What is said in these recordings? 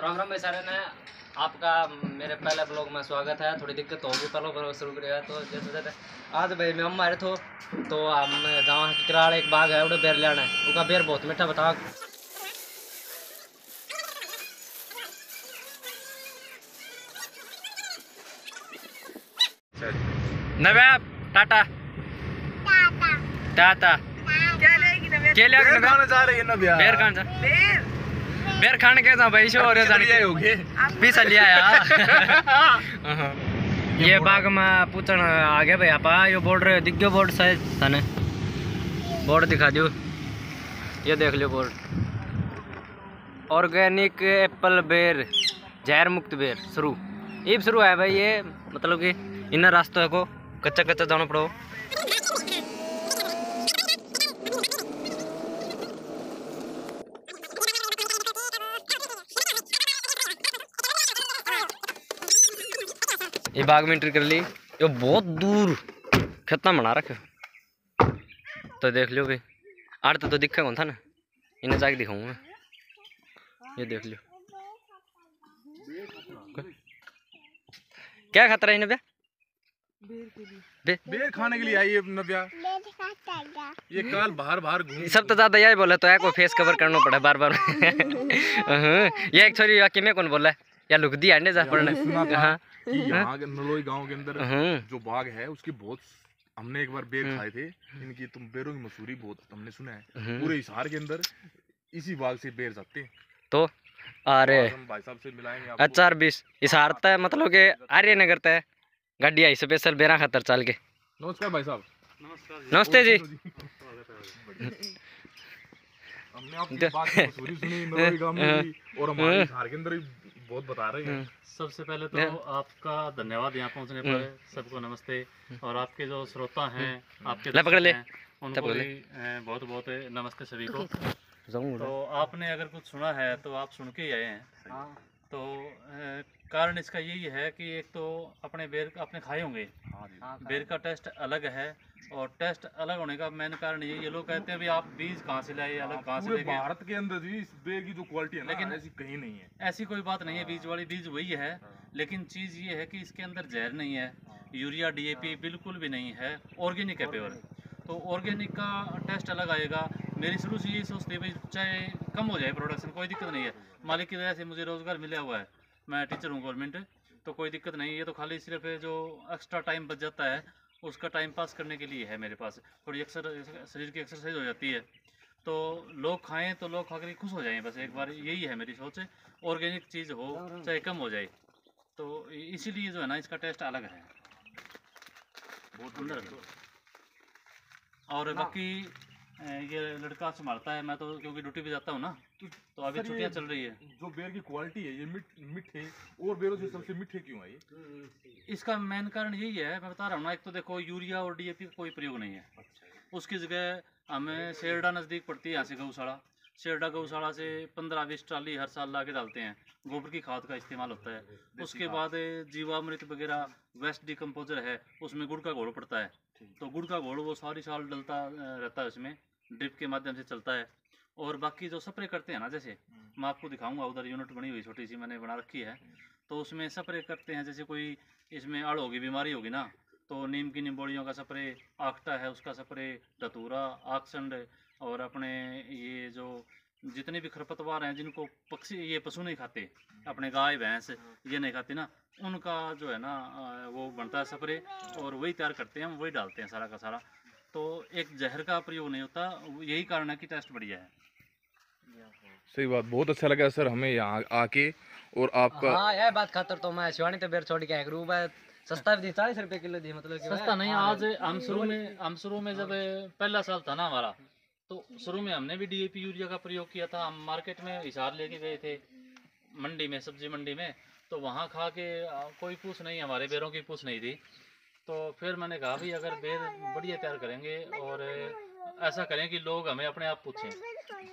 राम राम भाई सारे ने आपका मेरे पहले ब्लॉग में स्वागत है। थोड़ी दिक्कत होगी पहले ब्लॉग शुरू करेगा तो जैसे आज भाई मैं हमारे थो तो हम जहाँ किराड़ एक बाग है उड़े बेर लेना है। उसका बेर बहुत मीठा बताओ। नव्या टाटा टाटा क्या लेगी नव्या? क्या लेगी नव्या? खाना चाह रही है नव्या। बेर खान जा बेर बेर खाने के भाई शो हो रहे होगे पीसा लिया यार। ये बाग में पूछन आगे भाई आपा यो बोर्ड रहे दिख गयो बोर्ड शायद थाने बोर्ड दिखा दियो। ये देख लियो बोर्ड ऑर्गेनिक एप्पल बेर जहर मुक्त बेर शुरू ईब शुरू है भाई। ये मतलब कि इन रास्तों को कच्चा कच्चा जाना पड़ो। ये बाग में एंट्री कर ली। ये बहुत दूर खेतना बना रखे तो देख लियो भाई। आड़ तो दिखे कौन था ना इन्हें जाके दिखाऊंगा। ये देख लियो क्या खतरा है इन्हें बेर खाने के लिए आई है नव्या। ये कल बाहर घूम सब तो ज्यादा यही बोला तो है को फेस कवर करना पड़ा बार बार। ये एक छोरी वाकई में कौन बोला है या लुक दिया अंडे जा पड़ने। हाँ कि यहाँ नलोई गांव के अंदर जो बाग है उसकी बहुत हमने एक बार बेर खाए थे। इनकी तुम बेरों की मशहूरी बहुत हमने सुना है। पूरे हिसार के अंदर इसी बाग से बेर जाते हैं। तो अरे हम भाई साहब से मिलाएंगे आपको। अच्छा 20 हिसार तक मतलब के आर्यनगर तक गाड़ी आई स्पेशल बेरा खतर चल के। नमस्कार भाई साहब। नमस्ते जी। हमने आपकी बाग की मशहूरी सुनी नलोई गांव में भी और हमारे हिसार के अंदर भी बहुत बता रहे हैं। सबसे पहले तो आपका धन्यवाद यहाँ पहुँचने पर। सबको नमस्ते और आपके जो श्रोता हैं आपके ले पकड़ ले हैं, उनको भी बहुत बहुत नमस्ते सभी को। तो आपने अगर कुछ सुना है तो आप सुन के ही आए हैं। तो कारण इसका यही है कि एक तो अपने बेर आपने खाए होंगे। बेर का टेस्ट अलग है और टेस्ट अलग होने का मेन कारण ये लोग कहते हैं भी आप बीज कहाँ से लाए अलग कहाँ से पूरे लेके। भारत के अंदर भी इस बेर की जो क्वालिटी है ना लेकिन ऐसी कहीं नहीं है। ऐसी कोई बात नहीं है। बीज वाली बीज वही है लेकिन चीज़ ये है कि इसके अंदर जहर नहीं है, यूरिया डीएपी बिल्कुल भी नहीं है, ऑर्गेनिक है प्योर। तो ऑर्गेनिक का टेस्ट अलग आएगा। मेरी शुरू से यही सोचती है भाई चाहे कम हो जाए प्रोडक्शन कोई दिक्कत नहीं है। मालिक की वजह से मुझे रोज़गार मिला हुआ है, मैं टीचर हूँ गवर्नमेंट, तो कोई दिक्कत नहीं है। ये तो खाली सिर्फ जो एक्स्ट्रा टाइम बच जाता है उसका टाइम पास करने के लिए है मेरे पास। थोड़ी शरीर की एक्सरसाइज हो जाती है तो लोग खाएं तो लोग खा कर खुश हो जाएं। बस एक बार यही है मेरी सोच। ऑर्गेनिक चीज़ हो चाहे कम हो जाए तो इसीलिए जो है ना इसका टेस्ट अलग है बहुत सुंदर। और बाकी ये लड़का संभालता है, मैं तो क्योंकि ड्यूटी पे जाता हूँ ना तो अभी छुट्टियाँ चल रही है। जो बेर की क्वालिटी है ये मीठे और बेरों से सबसे मीठे क्यों है ये? इसका मेन कारण यही है, मैं बता रहा हूँ ना। एक तो देखो यूरिया और डीएपी का कोई प्रयोग नहीं है। उसकी जगह हमें शेरडा नज़दीक पड़ती है यहाँ से गौशाला। शेरडा गौशाला से 15-20 ट्राली हर साल ला के डालते हैं। गोबर की खाद का इस्तेमाल होता है। उसके बाद जीवामृत वगैरह वेस्ट डिकम्पोजर है, उसमें गुड़ का घोल पड़ता है। तो गुड़ का घोल वो सारी साल डलता रहता है, उसमें ड्रिप के माध्यम से चलता है। और बाकी जो स्प्रे करते हैं ना, जैसे मैं आपको दिखाऊंगा, उधर यूनिट बनी हुई छोटी सी मैंने बना रखी है। तो उसमें स्प्रे करते हैं, जैसे कोई इसमें अड़ होगी बीमारी होगी ना तो नीम की निम्बोड़ियों का स्प्रे, आखटा है उसका स्प्रे, धतूरा, आक्संड और अपने ये जो जितने भी खरपतवार हैं जिनको पक्षी ये पशु नहीं खाते, अपने गाय भैंस ये नहीं खाते ना, उनका जो है ना वो बनता है स्प्रे और वही तैयार करते हैं, हम वही डालते हैं सारा का सारा। तो एक जहर का प्रयोग नहीं होता, यही कारण है कि टेस्ट बढ़िया है। सही बात, बहुत अच्छा लगा सर हमें यहाँ आके। और आपका हाँ यह बात खातर तो मैं शिवानी तो बेर छोड़ के आया करूँ। सस्ता भी दी 40 रुपए किलो दी मतलब सस्ता नहीं। आज हम शुरू में जब पहला साल था ना हमारा तो शुरू में हमने भी डीएपी यूरिया का प्रयोग किया था। हम मार्केट में हिसार लेके गए थे मंडी में, सब्जी मंडी में, तो वहाँ खा के कोई पूछ नहीं, हमारे बेरों की पूछ नहीं थी। तो फिर मैंने कहा भाई अगर बेर बढ़िया तैयार करेंगे और ऐसा करें कि लोग हमें अपने आप पूछें,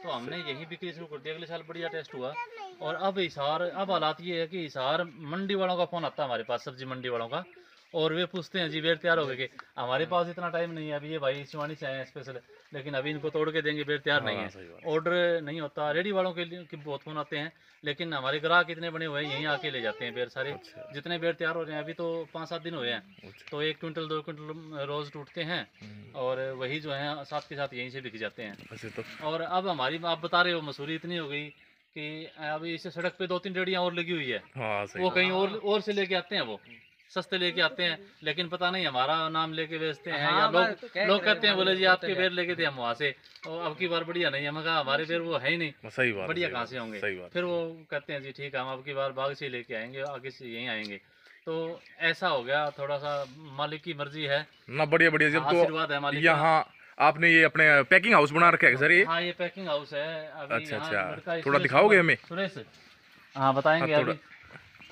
तो हमने यही बिक्री शुरू कर दी। अगले साल बढ़िया टेस्ट हुआ। और अब हिसार अब हालात ये है कि हिसार मंडी वालों का फ़ोन आता है हमारे पास, सब्जी मंडी वालों का, और वे पूछते हैं जी बेर तैयार हो गए। हमारे पास इतना टाइम नहीं है अभी, ये भाई शिवानी से आए हैं स्पेशल, लेकिन अभी इनको तोड़ के देंगे बेर तैयार नहीं हाँ, है, सही बात। ऑर्डर नहीं होता। रेडी वालों के लिए कि बहुत फोन आते हैं, लेकिन हमारे ग्राहक इतने बने हुए हैं, यहीं आके ले जाते हैं बेर सारे। अच्छा। जितने बेर तैयार हो रहे हैं अभी तो 5-7 दिन हुए हैं, अच्छा। तो 1 क्विंटल 2 क्विंटल रोज़ टूटते हैं, और वही जो है साथ के साथ यहीं से बिक जाते हैं। अच्छा तो और अब हमारी, आप बता रहे हो, मसूरी इतनी हो गई कि अभी इसे सड़क पे 2-3 रेहड़ियाँ और लगी हुई है, हाँ सही वो बात। कहीं और से लेके आते हैं, वो सस्ते लेके आते हैं, लेकिन पता नहीं हमारा नाम लेके बेचते हैं, या लोग कहते हैं बोले जी आपके बेर लेके थे हम वहाँ से, और अब की बार बढ़िया नहीं है। मैं कहा हमारे बेर वो है ही नहीं, सही बात, बढ़िया सही कहाँ बात, से होंगे। सही बात। फिर वो कहते हैं जी ठीक है, हम अब की बार बाग से ही लेके आएंगे, आगे से यहीं आएंगे। तो ऐसा हो गया, थोड़ा सा मालिक की मर्जी है ना बढ़िया बढ़िया। जब आशीर्वाद है तो मालिक का। यहाँ आपने ये अपने पैकिंग हाउस बना रखा है सर ये? हाँ, ये पैकिंग हाउस है। अभी अच्छा, यहाँ अच्छा। लड़का है थोड़ा सुरेश दिखाओगे कुमार- हमें? सुरेश, हाँ बताएंगे। हाँ, अभी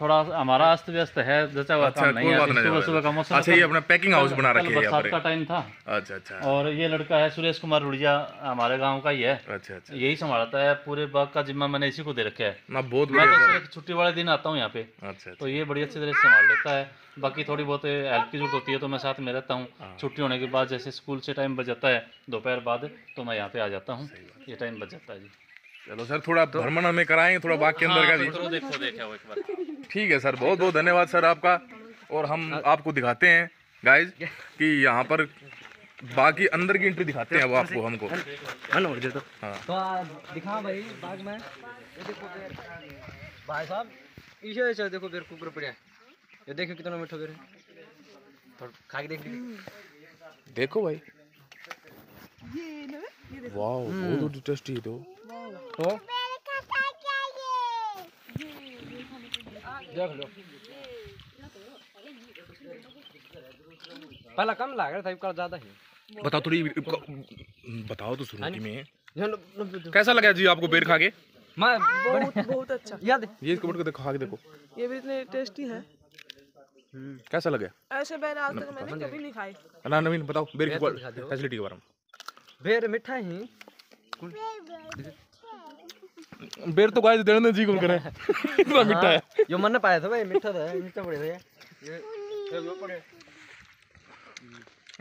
थोड़ा हमारा अस्त व्यस्त है, जचा हुआ अच्छा, काम नहीं कोई है बात अभी, नहीं, सुबह सुबह का मौसम। अच्छा, ये अपना पैकिंग हाउस बना कल रखे हैं यहाँ बरसात पर। का टाइम था। अच्छा अच्छा और ये लड़का है सुरेश कुमार रुड़िया, हमारे गांव का ही है, अच्छा अच्छा। यही संभालता है पूरे बाग का जिम्मा, मैंने इसी को दे रखा है। ना बहुत मैं तो बढ़िया सिर्फ छुट्टी वाले दिन आता हूँ यहाँ पे, सर। अच्छा तो अच्छा। ये बड़ी अच्छी तरह से संभाल लेता है। बाकी थोड़ी बहुत हेल्प की जरूरत होती है तो मैं साथ में रहता हूँ। छुट्टी होने के बाद जैसे स्कूल से टाइम बच जाता है दोपहर बाद, तो मैं यहाँ पे आ जाता हूँ, ये टाइम बच जाता है जी। चलो सर, थोड़ा भ्रमण हमें कराएंगे थोड़ा बाग के अंदर का जी। तो देखो देखो एक बार। ठीक है सर, बहुत बहुत धन्यवाद सर आपका। और हम आपको दिखाते हैं गाइज कि यहाँ पर बाग के अंदर की एंट्री दिखाते हैं अब आपको, हमको। हाँ तो दिखा भाई बाग में, ये देखो बेर भाई साहब, इसे देखो बेर कुकर पड़ा है, ये देखो कितना मीठा बेर है, थोड़ा खा के देख लीजिए। देखो भाई, वाह बहुत टेस्टी है। तो देख लो, पहला कम लग रहा था, कल ज्यादा ही। बताओ थोड़ी, बताओ तो शुरुआती में बहुत कैसा लगा जी आपको बेर खा के? बहुत अच्छा। याद ये इसको बढ़ के देखो, खा के देखो ये भी इतने टेस्टी है, कैसा लगा। ऐसे बैर आज तक मैंने कभी नहीं खाए। ना नवीन बताओ बेर बेर की तो दिखा दो। फैसिलिटी के बारे में। बेर मीठा ही, बेर तो गाइस देने जी कौन करे इतना मीठा है। जो मन पाया था भाई, मीठा था, मीठा पड़े थे ये वो पड़े।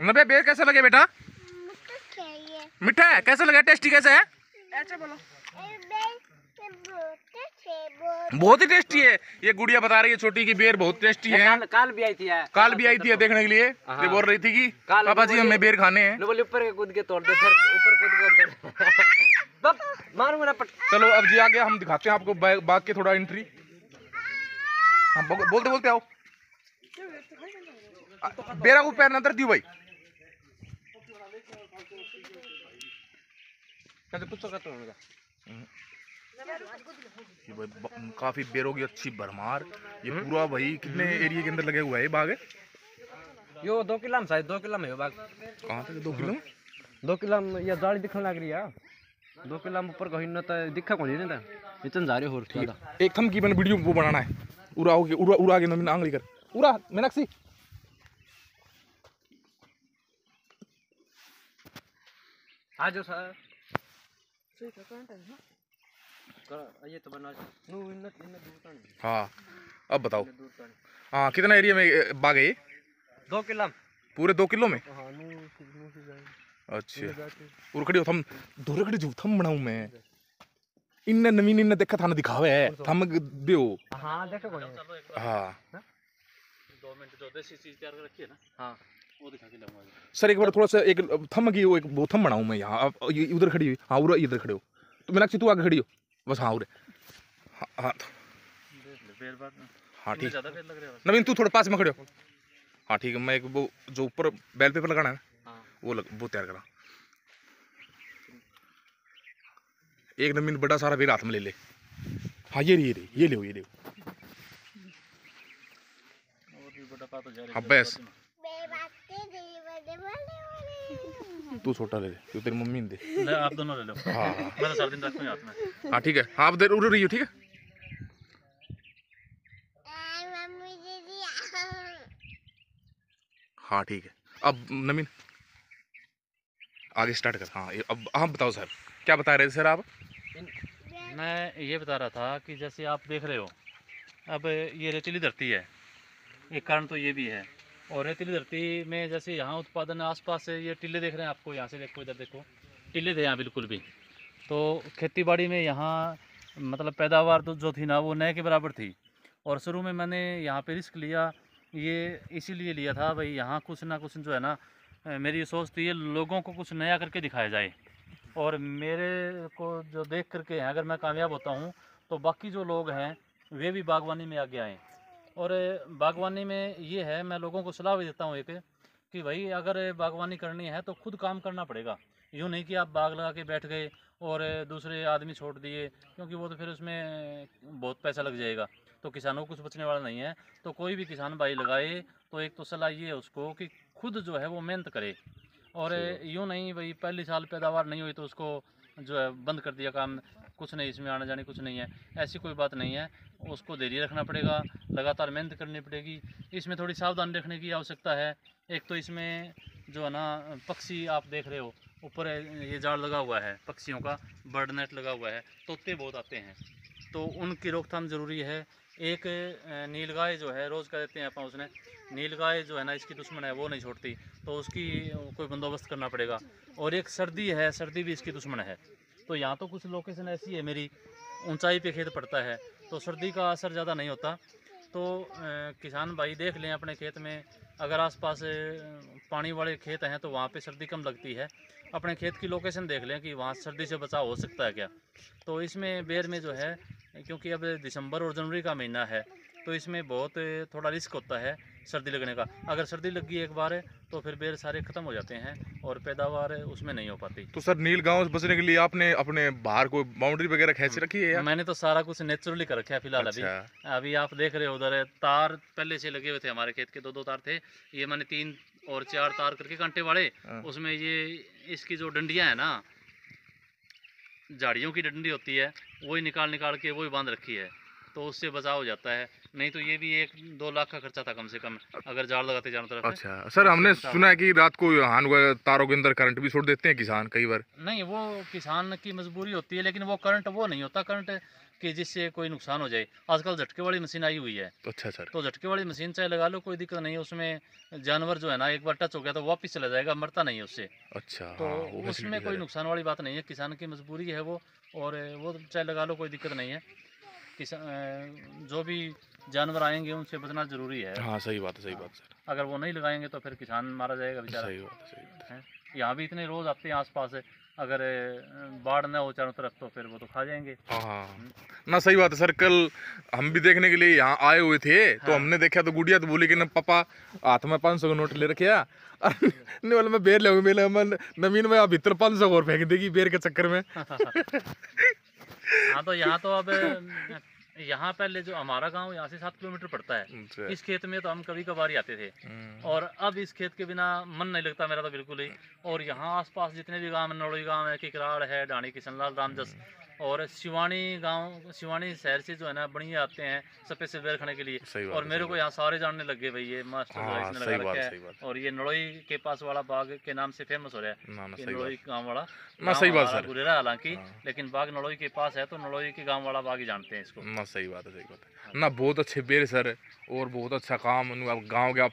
नबे बेर कैसा लगे बेटा? मीठा है, कैसा लगा, टेस्टी कैसा है? ऐसे बोलो। बहुत ही टेस्टी है। ये गुड़िया बता रही है छोटी की बेर बहुत टेस्टी है। काल भी आई थी यार, काल भी आई थी देखने के लिए, ये बोल रही थी कि काल पापा जी हमें बेर खाने हैं। लो बोले ऊपर कूद के तोड़ दे, फिर ऊपर कूद के तोड़ बब मारूंगा ना पट। चलो अब जी आगे हम दिखाते हैं आपको बाग के थोड़ा एंट्री। हम बोलते बोलते आओ, बेरा को पैर अंदर दियो भाई। कैसे कुछ करता हूँ ये भाई काफी बेरों की अच्छी भरमार। ये पूरा भाई कितने एरिया के अंदर लगे हुआ है ये बाग है? यो 2 किलो में, शायद 2 किलो में हो बाग। कहाँ तक 2 किलो? 2 किलो में ये जाली दिखने लग रही है, 2 किलो में ऊपर कहीं न तो दिखा कौन नहीं था, इतने जा रहे हो ज्यादा। एक थम की मैंने वीडियो वो बनाना है, उड़ा हो गया, उड़ा के नवीन आंगली कर उड़ा मीनाक्षी। आ जाओ सर, सही का कौन है? ये तो बना नो इन दूर का नहीं, हाँ अब बताओ, दूर का नहीं। हाँ कितना एरिया में बाग है ये? 2 किलो पूरे 2 किलो में? हां नो से जाए अच्छा और खड़ी हो थम दूर खड़ी जो थम बनाऊं मैं इन नवीन इन देखा था ना दिखावे है थम दियो। हां देखो कौन चलो एक हाँ 2 मिनट जो देसी चीज तैयार कर रखी है ना, हां वो दिखा के लाऊंगा। सर एक बार थोड़ा सा एक थम की वो एक वो थम बनाऊं मैं यहाँ, अब ये उधर खड़ी हुई, हाँ उधर इधर खड़े हो तो मीनाक्षी तू आगे खड़ी हो बस। हाँ उरे हाँ हाँ बेर बाद हाँ ठीक, ज्यादा बेर लग रहे हो। नवीन तू थोड़ा पास में खड़े हो। हाँ ठीक है, मैं एक वो जो ऊपर बेल पेपर लगाना है हां वो तैयार करा। एक नवीन बड़ा सारा बेर हाथ में ले ले। हाँ ये ले और भी बड़ा पात हो जा रही है। हाँ बस तू छोटा ले ले, तू तेरी मम्मी ने दे। ले आप दोनों ले लो। हाँ मैं तो सारा दिन रखूंगा हाथ में। हाँ ठीक है, हाँ आप देर उड़ रही हो ठीक है। हाँ ठीक है, अब नवीन आगे स्टार्ट कर। हाँ अब आप बताओ सर, क्या बता रहे थे सर आप? मैं ये बता रहा था कि जैसे आप देख रहे हो, अब ये रेतीली धरती है, एक कारण तो ये भी है। और रेतीली धरती में जैसे यहाँ उत्पादन आसपास से ये टिल्ले देख रहे हैं आपको, यहाँ से देखो इधर देखो, टीले थे यहाँ बिल्कुल भी। तो खेती बाड़ी में यहाँ मतलब पैदावार तो जो थी ना वो नए के बराबर थी। और शुरू में मैंने यहाँ पे रिस्क लिया, ये इसीलिए लिया था भाई यहाँ कुछ ना कुछ जो है ना, मेरी सोच थी ये लोगों को कुछ नया करके दिखाया जाए। और मेरे को जो देख करके अगर मैं कामयाब होता हूँ तो बाकी जो लोग हैं वे भी बागवानी में आगे आएँ। और बागवानी में ये है, मैं लोगों को सलाह भी देता हूँ एक, कि भाई अगर बागवानी करनी है तो खुद काम करना पड़ेगा। यूँ नहीं कि आप बाग लगा के बैठ गए और दूसरे आदमी छोड़ दिए, क्योंकि वो तो फिर उसमें बहुत पैसा लग जाएगा, तो किसानों को कुछ बचने वाला नहीं है। तो कोई भी किसान भाई लगाए तो एक तो सलाह ये है उसको कि खुद जो है वो मेहनत करे। और यूँ नहीं भाई पहली साल पैदावार नहीं हुई तो उसको जो है बंद कर दिया काम, कुछ नहीं इसमें आने जाने कुछ नहीं है, ऐसी कोई बात नहीं है। उसको धैर्य रखना पड़ेगा, लगातार मेहनत करनी पड़ेगी। इसमें थोड़ी सावधानी रखने की आवश्यकता है। एक तो इसमें जो है ना पक्षी आप देख रहे हो ऊपर ये जाल लगा हुआ है पक्षियों का, बर्ड नेट लगा हुआ है, तोते बहुत आते हैं, तो उनकी रोकथाम ज़रूरी है। एक नीलगाय जो है रोज़ कह देते हैं अपन उसने, नीलगाय जो है ना इसकी दुश्मन है, वो नहीं छोड़ती, तो उसकी कोई बंदोबस्त करना पड़ेगा। और एक सर्दी है, सर्दी भी इसकी दुश्मन है। तो यहाँ तो कुछ लोकेशन ऐसी है मेरी, ऊंचाई पे खेत पड़ता है तो सर्दी का असर ज़्यादा नहीं होता। तो किसान भाई देख लें अपने खेत में, अगर आसपास पानी वाले खेत हैं तो वहाँ पे सर्दी कम लगती है। अपने खेत की लोकेशन देख लें कि वहाँ सर्दी से बचाव हो सकता है क्या। तो इसमें बेर में जो है, क्योंकि अब दिसंबर और जनवरी का महीना है तो इसमें बहुत थोड़ा रिस्क होता है सर्दी लगने का। अगर सर्दी लगी एक बार तो फिर बेर सारे ख़त्म हो जाते हैं और पैदावार उसमें नहीं हो पाती। तो सर नील गांव से बचने के लिए आपने अपने बाहर कोई बाउंड्री वगैरह खींच रखी है या? मैंने तो सारा कुछ नेचुरली कर रखा है फिलहाल। अच्छा। अभी आप देख रहे हो उधर तार पहले से लगे हुए थे, हमारे खेत के दो तार थे, ये मैंने 3 और 4 तार करके कांटे वाले, उसमें ये इसकी जो डंडियाँ है ना, झाड़ियों की डंडी होती है, वही निकाल के वही बांध रखी है, तो उससे बचाव हो जाता है। नहीं तो ये भी 1-2 लाख का खर्चा था कम से कम अगर जाल लगाते चारों तरफ। अच्छा सर, हमने सुना है कि रात को तारों के अंदर करंट भी छोड़ देते हैं किसान कई बार। नहीं, वो किसान की मजबूरी होती है, लेकिन वो करंट वो नहीं होता करंट कि जिससे कोई नुकसान हो जाए। आजकल झटके वाली मशीन आई हुई है। अच्छा सर। तो झटके वाली मशीन चाहे लगा लो, कोई दिक्कत नहीं है। उसमें जानवर जो है ना एक बार टच हो गया तो वापस चला जाएगा, मरता नहीं है उससे। अच्छा। तो हाँ, वो उसमें कोई नुकसान वाली बात नहीं है, किसान की मजबूरी है वो, और वो चाहे लगा लो कोई दिक्कत नहीं है। किसान जो भी जानवर आएंगे उनसे बचना जरूरी है। हाँ सही बात है, सही बात सर। अगर वो नहीं लगाएंगे तो फिर किसान मारा जाएगा बेचारा। सही बात है, सही बात है। यहाँ भी इतने रोज आते हैं आसपास, अगर बाढ़ ना हो चारों तरफ तो फिर वो तो खा जाएंगे। हाँ ना, सही बात है सर। कल हम भी देखने के लिए यहाँ आए हुए थे तो हमने देखा तो गुड़िया तो बोली कि न पापा हाथ में 500 का नोट ले रखे है। नहीं बोला मैं बेर ले मेले नवीन में भीतर 500 और फेंक देगी बेर के चक्कर में। हाँ तो यहाँ तो अब यहाँ पहले जो हमारा गांव यहाँ से 7 किलोमीटर पड़ता है। इस खेत में तो हम कभी कभार ही आते थे, और अब इस खेत के बिना मन नहीं लगता मेरा तो बिल्कुल ही। और यहाँ आसपास जितने भी गांव, नड़ोई गांव है, किकराड़ है, ढाणी, किशनलाल, रामजस और शिवानी गांव, शिवानी शहर से जो है ना बढ़िया आते हैं स्पेशल बेर खाने के लिए। और मेरे को यहाँ सारे जानने लग गए भाई, ये मास्टर जो है इसने लगा रखा है। और ये नड़ोई के पास वाला बाग के नाम से फेमस हो रहा है, नड़ोई गाँव वाला। ना सही बात सर। गुरेरा हालांकि, लेकिन बाग नड़ोई के पास है तो नड़ोई के गाँव वाला बाग ही जानते हैं इसको। ना सही बात है, सही बात है ना। बहुत अच्छे बेर सर, और बहुत अच्छा काम गाँव के आप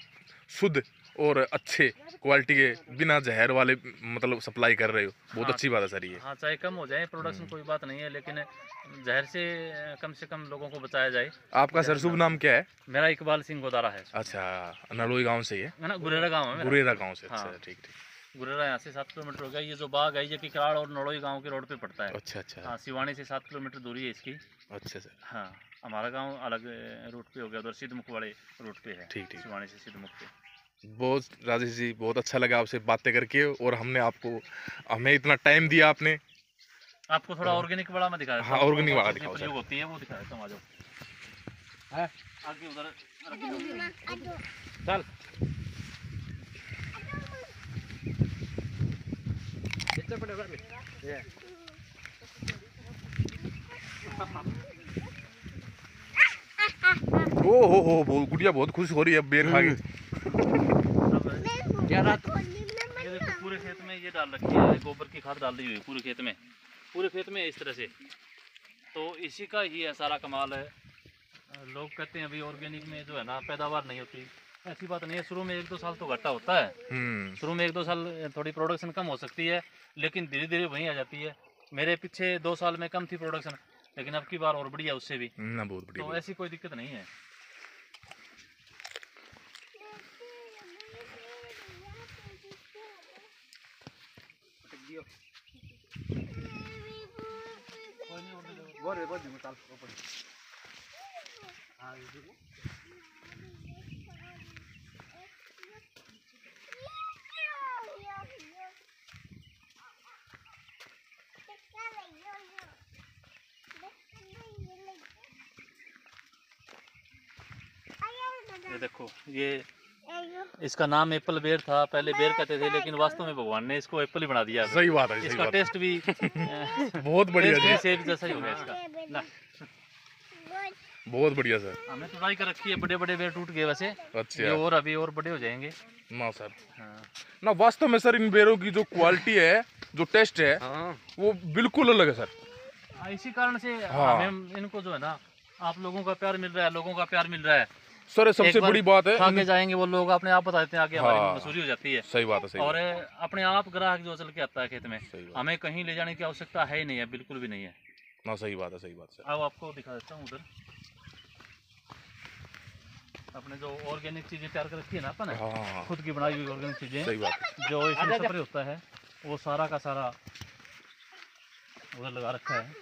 शुद्ध और अच्छे क्वालिटी के बिना जहर वाले मतलब सप्लाई कर रहे हो, बहुत अच्छी बात है सर ये। हाँ, चाहे कम हो जाए प्रोडक्शन कोई बात नहीं है, लेकिन जहर से कम लोगों को बचाया जाए। आपका सर शुभ नाम क्या है? मेरा इकबाल सिंह गोदारा है। अच्छा, नड़ोई गांव से ही है ना, गुरेरा गांव है। गुरेरा गांव से। हाँ। अच्छा, ठीक ठीक। गुरेरा यहाँ से 7 किलोमीटर हो गया। ये जो बाग है ये किकराड़ और नड़ोई गांव के रोड पे पड़ता है। अच्छा अच्छा। हाँ, सिवानी से 7 किलोमीटर दूरी है इसकी। अच्छा सर। हाँ, हमारा गाँव अलग रूट पे हो गया, उधर सिद्धमुख वाले रूट पे है। ठीक ठीक। सिवानी से सिद्धमुख पे। बहुत राजेश जी, बहुत अच्छा लगा आपसे बातें करके, और हमें इतना टाइम दिया आपने। आपको थोड़ा ऑर्गेनिक वाला मैं दिखा देता हूं। हाँ, ऑर्गेनिक वाला दिखाओ सर। प्रयोग होती है वो दिखा देता हूं। आ जाओ है आगे उधर चल ओ गुड़िया बहुत खुश हो रही है बेर खा के। ये देखो पूरे खेत में ये डाल रखी है, गोबर की खाद डाल दी हुई है पूरे खेत में इस तरह से। तो इसी का ही है सारा कमाल है। लोग कहते हैं अभी ऑर्गेनिक में जो है ना पैदावार नहीं होती, ऐसी बात नहीं है, शुरू में 1-2 साल तो घाटा होता है। शुरू में 1-2 साल थोड़ी प्रोडक्शन कम हो सकती है, लेकिन धीरे धीरे वहीं आ जाती है। मेरे पीछे 2 साल में कम थी प्रोडक्शन, लेकिन अब की बार और बढ़िया उससे भी। ना बहुत बढ़िया। तो ऐसी कोई दिक्कत नहीं है। ये देखो, ये इसका नाम एप्पल बेर था, पहले बेर कहते थे, लेकिन वास्तव में भगवान ने इसको एप्पल ही बना दिया। सही बात है, सही इसका बात। टेस्ट भी बहुत बढ़िया जी, सेब जैसा ही हो गया इसका ना। बहुत बढ़िया सर। हमने ट्राई कर रखी है, बड़े बड़े बेर टूट गए वैसे, ये अच्छा और अभी और बड़े हो जाएंगे ना सर। हाँ। ना वास्तव में सर इन बेरों की जो क्वालिटी है, जो टेस्ट है, हाँ वो बिल्कुल अलग है सर। इसी कारण से हाँ। हमें इनको जो है ना, आप लोगों का प्यार मिल रहा है, लोगों का प्यार मिल रहा है। सर सबसे एक बार बड़ी बात है खा के जाएंगे वो लोग, अपने आप बताते हैं, आगे हमारी हाँ। मसूरी हो जाती है। सही बात है, सही और बात अपने आप ग्राहक जो चल के आता है खेत में, सही बात। हमें कहीं ले जाने की आवश्यकता है ही नहीं है, बिल्कुल भी नहीं है। ना सही बात है, सही बात सर। अब आपको दिखा देता हूँ उधर अपने जो ऑर्गेनिक चीजें तैयार कर रखी है ना अपन ने, हाँ खुद की बनाई हुई ऑर्गेनिक चीजें, सही बात है। जो इसमें स्प्रे होता है वो सारा का सारा उधर लगा रखा है।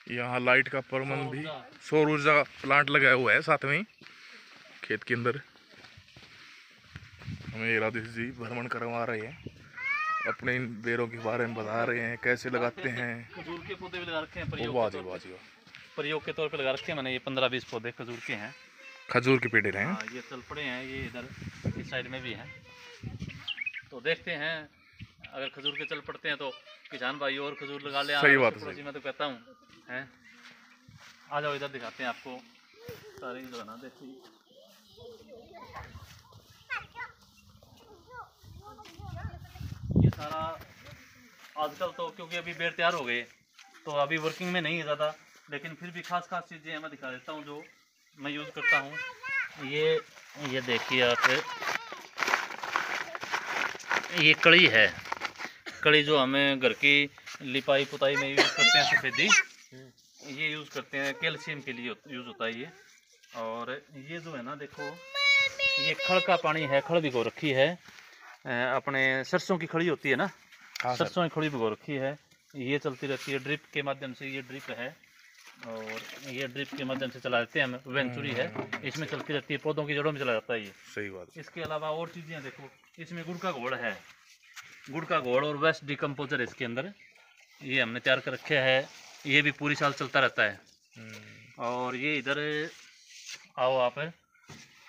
यहाँ लाइट का प्रबंध भी, सौर ऊर्जा प्लांट लगाया हुआ है साथ में ही खेत के अंदर। हमें राधेश जी भ्रमण करवा रहे हैं, अपने इन बेरों के बारे में बता रहे हैं, कैसे लगाते हैं। खजूर के पौधे भी लगा रखे हैं, वाह जी वाह जी वाह। प्रयोग के तौर पे लगा रखे हैं मैंने। ये 15-20 पौधे खजूर के हैं। खजूर के पेड़ हैं। हाँ, ये चल पड़े हैं, ये इधर इस साइड में भी हैं। तो देखते हैं, अगर खजूर के चल पड़ते हैं तो किसान भाई और खजूर लगा ले। सही बात है, पड़ोसी मैं तो कहता हूँ हैं। आ जाओ, इधर दिखाते हैं आपको सारी जो है ना, देखिए ये सारा आजकल तो, क्योंकि अभी बेर तैयार हो गए तो अभी वर्किंग में नहीं है ज़्यादा, लेकिन फिर भी खास खास चीज़ें मैं दिखा देता हूँ जो मैं यूज़ करता हूँ। ये देखिए आप, ये कड़ी है। कड़ी जो हमें घर की लिपाई पुताई में यूज़ करते हैं, सफ़ेदी ये यूज़ करते हैं, कैल्शियम के लिए यूज़ होता है ये। और ये जो है ना, देखो ये खड़ का पानी है, खड़ भिगो रखी है, अपने सरसों की खड़ी होती है ना, सरसों की खड़ी भिगो रखी है, ये चलती रहती है ड्रिप के माध्यम से। ये ड्रिप है और ये ड्रिप के माध्यम से चला देते हैं हम। वेंचुरी है, इसमें चलती रहती है, पौधों की जड़ों में चला जाता है ये। सही बात। इसके अलावा और चीज़ें देखो, इसमें गुड़ का घोल है, गुड़ का घोल और वेस्ट डिकम्पोजर है इसके अंदर, ये हमने तैयार कर रखे है। ये भी पूरी साल चलता रहता है। और ये इधर आओ आप,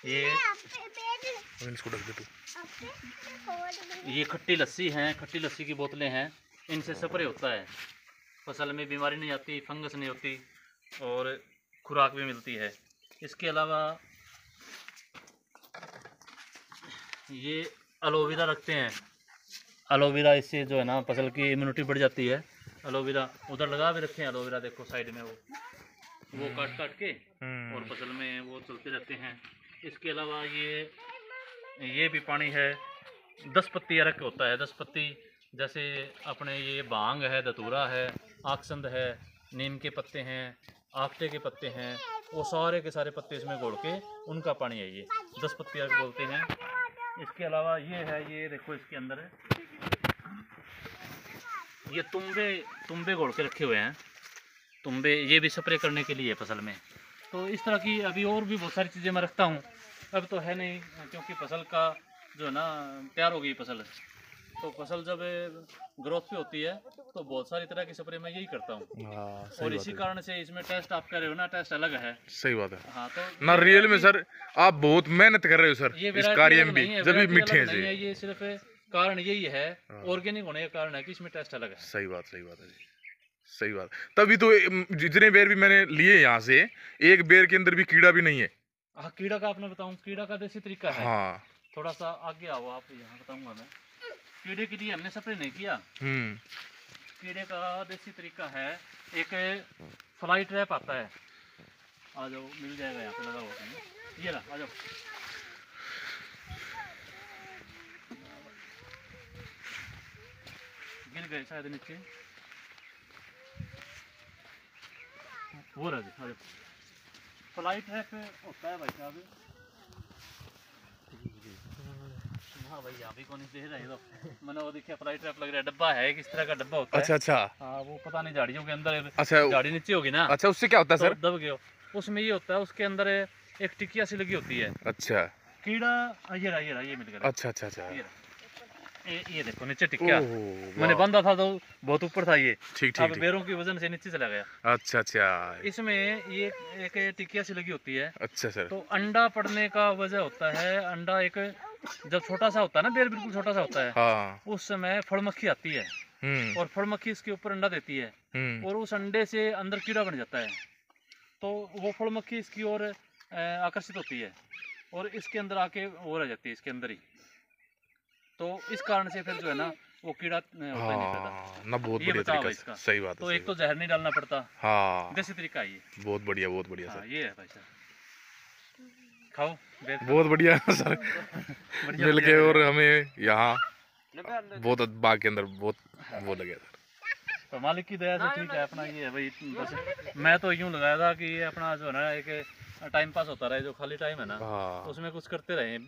ये इसको ढक दे तू। ये खट्टी लस्सी है, खट्टी लस्सी की बोतलें हैं, इनसे स्प्रे होता है, फसल में बीमारी नहीं आती, फंगस नहीं होती और खुराक भी मिलती है। इसके अलावा ये एलोवेरा रखते हैं, एलोवेरा इससे जो है ना फसल की इम्यूनिटी बढ़ जाती है। एलोवेरा उधर लगा भी रखे हैं, एलोवेरा देखो साइड में वो काट काट के और फसल में वो चलते रहते हैं। इसके अलावा ये भी पानी है, 10 पत्ती अरक होता है, 10 पत्ती, जैसे अपने ये भांग है, धतूरा है, आकसंद है, नीम के पत्ते हैं, आखटे के पत्ते हैं, वो सारे के सारे पत्ते इसमें घोल के उनका पानी है, ये 10 पत्ती अरक बोलते हैं। इसके अलावा ये है, ये देखो इसके अंदर ये तुम्बे घोल के रखे हुए हैं, तुम्बे, ये भी स्प्रे करने के लिए फसल में। तो इस तरह की अभी और भी बहुत सारी चीज़ें मैं रखता हूँ, अब तो है नहीं, क्योंकि फसल का जो है ना तैयार हो गई फसल, तो फसल जब ग्रोथ पे होती है तो बहुत सारी तरह की स्प्रे मैं यही करता हूँ। और इसी कारण से इसमें टेस्ट आप कर रहे हो ना, टेस्ट अलग है। सही बात है। हाँ, तो ना रियल में सर आप बहुत मेहनत कर रहे हो सर ये इस कार्य में भी, नहीं है, जब भी variety मीठे अलग नहीं है, से। ये सिर्फ कारण यही है, ऑर्गेनिक होने का कारण है कि इसमें टेस्ट अलग है। सही बात, सही बात है जी, सही बात। तभी तो जितने बेर भी मैंने लिए यहाँ से, एक बेर के अंदर भी कीड़ा भी नहीं है। हाँ, कीड़ा का आपने बताऊँ, कीड़ा का देसी तरीका है। हाँ, थोड़ा सा आगे आओ आप, यहाँ बताऊंगा मैं। कीड़े के लिए हमने स्प्रे नहीं किया, कीड़े का देसी तरीका है, एक फ्लाई ट्रैप आता है, आ जाओ मिल जाएगा यहाँ पे लगा हुआ है, ये रहा, आ जाओ। गिर गए शायद नीचे, वो रहा जी, आ जाओ। फ्लाई ट्रैप होता है भाई साहब, हाँ भाई यहाँ भी कौन दे रहा है, तो मैंने वो देखिए फ्लाई ट्रैप लग रहा है, डब्बा है, किस तरह का डब्बा होता है। अच्छा अच्छा। हाँ वो पता नहीं झाड़ियों के अंदर, अच्छा झाड़ी नीचे होगी ना, अच्छा, उससे क्या होता है तो सर? दब गए हो, उसमें ये होता है, उसके अंदर एक टिकिया सी लगी होती है, अच्छा कीड़ा, ये रहा ये मिल गया, अच्छा अच्छा अच्छा। ये देखो नीचे टिकिया, ओह, मैंने वाह। बांधा था तो बहुत ऊपर था ये, ठीक ठीक अब ठीक। बेरों की वजन से नीचे चला गया। अच्छा अच्छा इसमें ये एक टिकिया सी लगी होती है, अच्छा सर। तो अंडा पड़ने का वजह होता है, अंडा एक जब छोटा सा होता है ना, बेर बिल्कुल छोटा सा होता है, हाँ। उस समय फड़मक्खी आती है, और फड़मक्खी इसके ऊपर अंडा देती है, और उस अंडे से अंदर कीड़ा बन जाता है, तो वो फड़मक्खी इसकी ओर आकर्षित होती है, और इसके अंदर आके वो रह जाती है इसके अंदर ही, तो इस कारण से फिर जो है ना वो कीड़ा होता ही नहीं पैदा। हाँ ना, बहुत ये बढ़िया बचाव है तरीका इसका। है, सही बात है। तो एक तो जहर नहीं डालना पड़ता, हाँ देसी तरीका है ये। बहुत बढ़िया हाँ सर, ये है भाई साहब, खाओ बेर खाओ। बहुत बढ़िया सर। बढ़िया मिल के, बढ़िया। और हमें यहाँ बहुत बाग के अंदर बहुत वो लगे सर। तो मालिक की दया से ठीक है, अपना ये है भाई, बस मैं तो यूँ लगाया था कि ये अपना जो है ना एक टाइम पास होता रहे, जो खाली टाइम है ना हाँ उसमें कुछ करते रहे,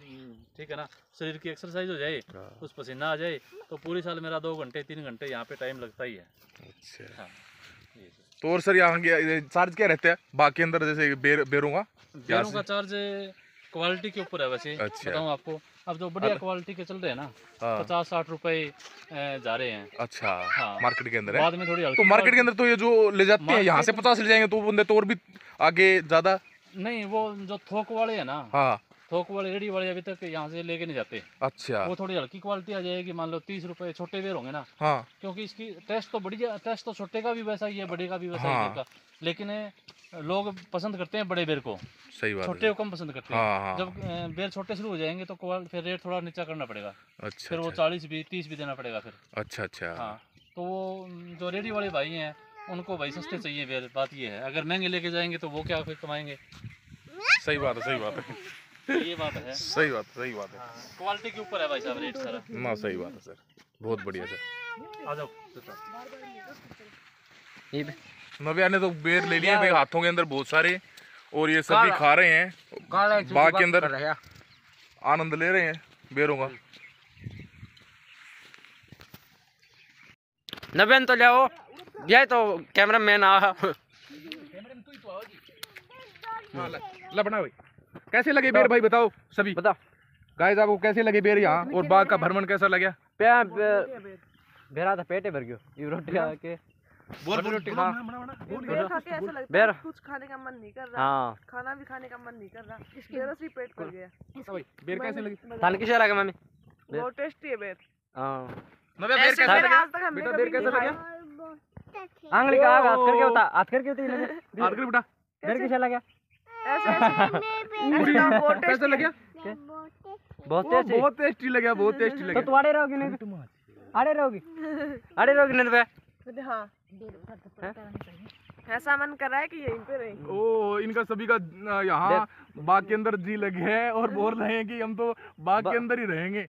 ठीक है ना, शरीर की एक्सरसाइज हो जाए, हाँ। कुछ पसीना आ जाए, तो पूरी साल मेरा 2 घंटे 3 घंटे यहाँ पे टाइम लगता ही है। अच्छा। हाँ ये सर। तो और सर यहाँ के चार्ज क्या रहते हैं बाग के अंदर, जैसे बेरों का? बेरों का चार्ज क्वालिटी के ऊपर है वैसे। अच्छा। बताऊँ आपको, अब जो बढ़िया क्वालिटी के चल रहे हैं ना, हाँ। 50-60 रुपए जा रहे हैं। अच्छा हाँ। मार्केट के अंदर है? बाद में थोड़ी तो हल्की मार्केट के अंदर तो ये जो ले जाते हैं यहाँ से 50 ले जाएंगे, तो बंदे तो और भी आगे ज्यादा। नहीं, वो जो थोक वाले है ना, हाँ। थोक वाले रेडी वाले अभी तक यहाँ से लेके नहीं जाते। अच्छा। वो थोड़ी हल्की क्वालिटी आ जाएगी, मान लो 30 रुपए, छोटे बेर होंगे ना, हाँ क्योंकि इसकी टेस्ट तो बढ़िया, टेस्ट तो छोटे का भी वैसा ही है, बड़े का भी वैसा ही हाँ। बेर का, लेकिन लोग पसंद करते हैं बड़े बेर को, सही बात छोटे है। को कम पसंद करते हैं। हाँ हाँ। जब बेर छोटे शुरू हो जाएंगे तो फिर रेट थोड़ा नीचा करना पड़ेगा, अच्छा फिर वो अच्छा 40 भी 30 भी देना पड़ेगा फिर। अच्छा अच्छा। हाँ, तो वो जो रेडी वाले भाई हैं उनको भाई सस्ते चाहिए बेर, बात ये है। अगर महंगे लेके जाएंगे तो वो क्या फिर कमाएंगे, सही बात है, सही बात है, तो ये बात है। सही बात है। क्वालिटी के ऊपर है भाई साहब रेट सारा। ना सही बात है सर, बहुत बढ़िया सर। आ जाओ ये भी नव्या ने तो बेर ले लिए भाई हाथों के अंदर बहुत सारे, और ये सभी खा रहे हैं, बाग के अंदर आनंद ले रहे हैं बेरों का। नबेन तो जाओ, यह तो कैमरा मैन आ। लपना भाई, कैसे लगे बेर भाई बताओ सभी, बता गाइस आपको कैसे लगे बेर यहाँ, और बाग का भ्रमण कैसा लगा? बेरा था पेटे भर गयो ये रोटी खा के। बोल रोटी खा बेर खा के ऐसा लगता बेर। है कुछ खाने का मन नहीं कर रहा, हाँ खाना भी खाने का मन नहीं कर रहा, बेर से ही पेट भर गया। भाई बेर कैसे लगी? थान किसे लगा मम्मी? बहुत टेस्टी है बेर। हाँ नव्या बेर ऐसे कैसे बेर लगा? आज तक हमने बेटा कभी बेर कैसा नहीं लगा? आंगली का हाथ करके होता, हाथ करके होती है हाथ कर बेटा, बेर किसे लगा? खाई। ऐसे ऐसे बहुत कैसा लगा? बहुत टेस्टी लगा, बहुत टेस्टी तो तू आड़े रहोगी नहीं? आड़े रहोगी, आड़े रहोगी नहीं पे? हाँ, ऐसा मन कर रहा है कि यहीं पे रहे। ओ इनका सभी का यहाँ बाग के अंदर जी लगे है, और बोल रहे हैं कि हम तो बाग के अंदर ही रहेंगे।